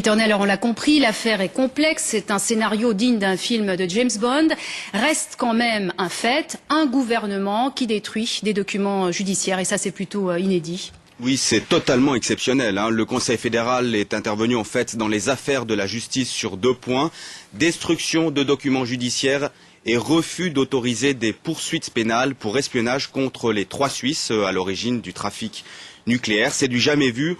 Turner, alors on l'a compris, l'affaire est complexe, c'est un scénario digne d'un film de James Bond. Reste quand même un fait, un gouvernement qui détruit des documents judiciaires, et ça c'est plutôt inédit. Oui, c'est totalement exceptionnel. Le Conseil fédéral est intervenu en fait dans les affaires de la justice sur 2 points. Destruction de documents judiciaires et refus d'autoriser des poursuites pénales pour espionnage contre les 3 Suisses à l'origine du trafic nucléaire. C'est du jamais vu.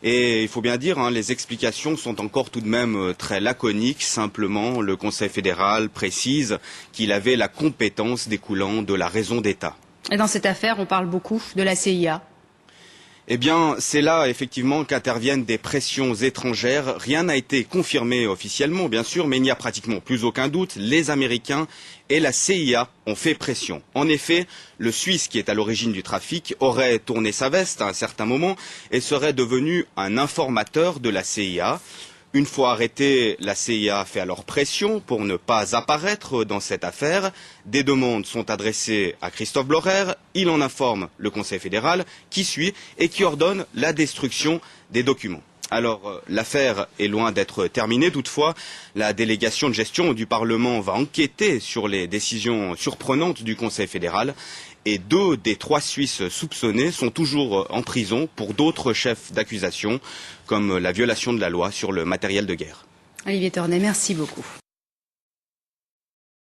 Et il faut bien dire, les explications sont encore tout de même très laconiques. Simplement, le Conseil fédéral précise qu'il avait la compétence découlant de la raison d'État. Et dans cette affaire, on parle beaucoup de la CIA. Eh bien, c'est là effectivement qu'interviennent des pressions étrangères. Rien n'a été confirmé officiellement, bien sûr, mais il n'y a pratiquement plus aucun doute. Les Américains et la CIA ont fait pression. En effet, le Suisse qui est à l'origine du trafic aurait tourné sa veste à un certain moment et serait devenu un informateur de la CIA. Une fois arrêté, la CIA fait alors pression pour ne pas apparaître dans cette affaire. Des demandes sont adressées à Christophe Blocher. Il en informe le Conseil fédéral qui suit et qui ordonne la destruction des documents. Alors, l'affaire est loin d'être terminée. Toutefois, la délégation de gestion du Parlement va enquêter sur les décisions surprenantes du Conseil fédéral. Et 2 des 3 Suisses soupçonnés sont toujours en prison pour d'autres chefs d'accusation, comme la violation de la loi sur le matériel de guerre. Olivier Turner, merci beaucoup.